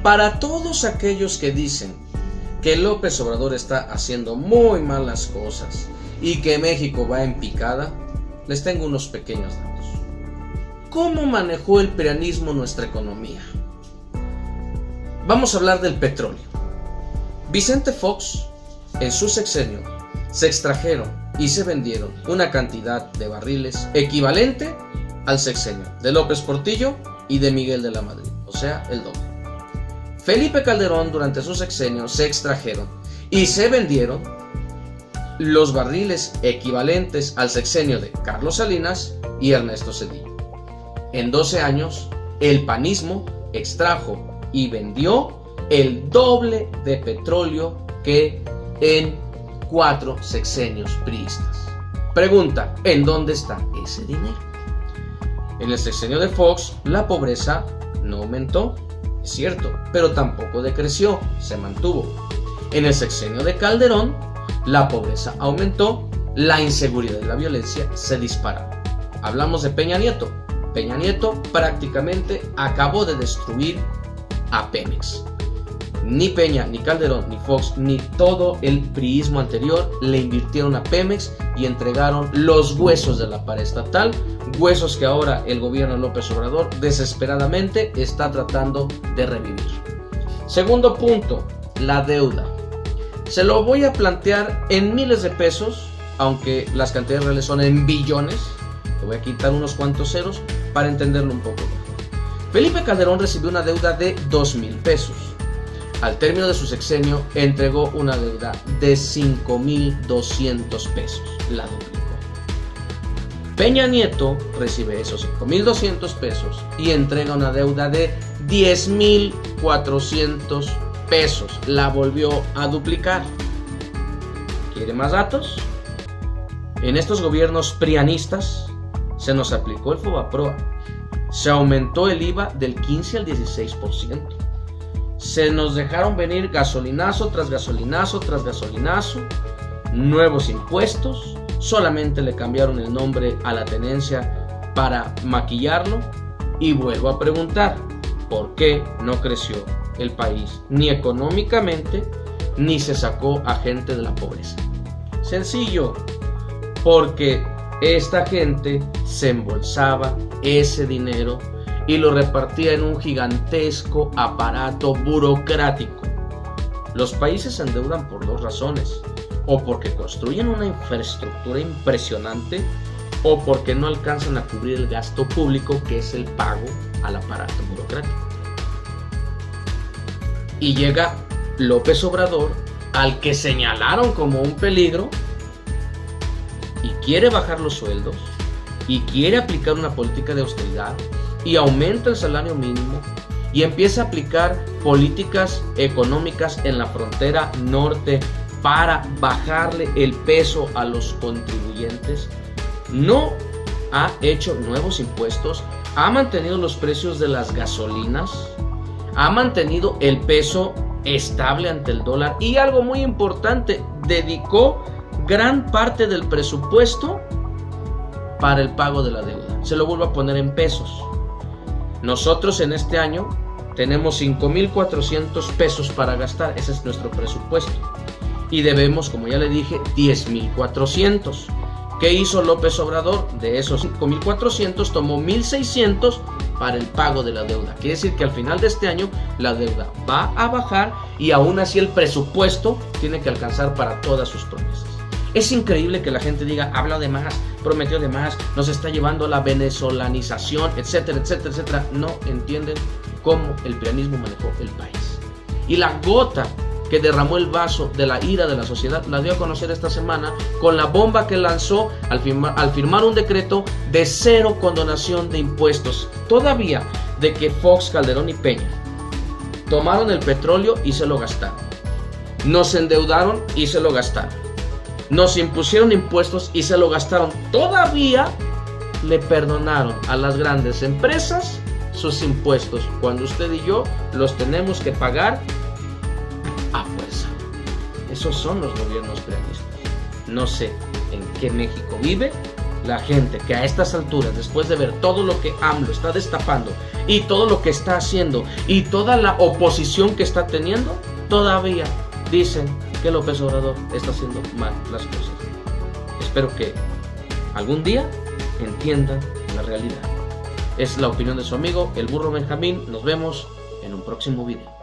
Para todos aquellos que dicen que López Obrador está haciendo muy mal las cosas y que México va en picada, les tengo unos pequeños datos. ¿Cómo manejó el prianismo nuestra economía? Vamos a hablar del petróleo. Vicente Fox, en su sexenio, se extrajeron y se vendieron una cantidad de barriles equivalente al sexenio de López Portillo y de Miguel de la Madrid, o sea, el doble. Felipe Calderón, durante su sexenio, se extrajeron y se vendieron los barriles equivalentes al sexenio de Carlos Salinas y Ernesto Zedillo. En 12 años, el panismo extrajo y vendió el doble de petróleo que en 4 sexenios priistas. Pregunta, ¿en dónde está ese dinero? En el sexenio de Fox, la pobreza no aumentó, es cierto, pero tampoco decreció, se mantuvo. En el sexenio de Calderón, la pobreza aumentó, la inseguridad y la violencia se dispararon. Hablamos de Peña Nieto. Peña Nieto prácticamente acabó de destruir a Pemex. Ni Peña, ni Calderón, ni Fox, ni todo el priismo anterior le invirtieron a Pemex y entregaron los huesos de la paraestatal, huesos que ahora el gobierno de López Obrador desesperadamente está tratando de revivir. Segundo punto, la deuda. Se lo voy a plantear en miles de pesos, aunque las cantidades reales son en billones. Te voy a quitar unos cuantos ceros para entenderlo un poco mejor. Felipe Calderón recibió una deuda de 2,000 pesos. Al término de su sexenio entregó una deuda de 5,200 pesos, la duplicó. Peña Nieto recibe esos 5,200 pesos y entrega una deuda de 10,400 pesos, la volvió a duplicar. ¿Quiere más datos? En estos gobiernos prianistas se nos aplicó el Fobaproa, se aumentó el IVA del 15 al 16%. Se nos dejaron venir gasolinazo tras gasolinazo tras gasolinazo, nuevos impuestos, solamente le cambiaron el nombre a la tenencia para maquillarlo. Y vuelvo a preguntar, ¿por qué no creció el país ni económicamente ni se sacó a gente de la pobreza? Sencillo, porque esta gente se embolsaba ese dinero y lo repartía en un gigantesco aparato burocrático. Los países se endeudan por 2 razones: o porque construyen una infraestructura impresionante, o porque no alcanzan a cubrir el gasto público, que es el pago al aparato burocrático. Y llega López Obrador, al que señalaron como un peligro, y quiere bajar los sueldos, y quiere aplicar una política de austeridad, y aumenta el salario mínimo, y empieza a aplicar políticas económicas en la frontera norte para bajarle el peso a los contribuyentes. No ha hecho nuevos impuestos, ha mantenido los precios de las gasolinas, ha mantenido el peso estable ante el dólar, y algo muy importante, dedicó gran parte del presupuesto para el pago de la deuda. Se lo vuelvo a poner en pesos. Nosotros en este año tenemos 5,400 pesos para gastar, ese es nuestro presupuesto, y debemos, como ya le dije, 10,400. ¿Qué hizo López Obrador? De esos 5,400 tomó 1,600 para el pago de la deuda. Quiere decir que al final de este año la deuda va a bajar y aún así el presupuesto tiene que alcanzar para todas sus promesas. Es increíble que la gente diga, habla de más, prometió de más, nos está llevando a la venezolanización, etcétera, etcétera, etcétera. No entienden cómo el prianismo manejó el país. Y la gota que derramó el vaso de la ira de la sociedad la dio a conocer esta semana con la bomba que lanzó al firmar un decreto de 0 condonación de impuestos. Todavía de que Fox, Calderón y Peña tomaron el petróleo y se lo gastaron. Nos endeudaron y se lo gastaron. Nos impusieron impuestos y se lo gastaron. Todavía le perdonaron a las grandes empresas sus impuestos, cuando usted y yo los tenemos que pagar a fuerza. Esos son los gobiernos prianistas. No sé en qué México vive la gente que a estas alturas, después de ver todo lo que AMLO está destapando y todo lo que está haciendo y toda la oposición que está teniendo, todavía dicen que López Obrador está haciendo mal las cosas. Espero que algún día entiendan la realidad. Es la opinión de su amigo, el Burro Benjamín. Nos vemos en un próximo video.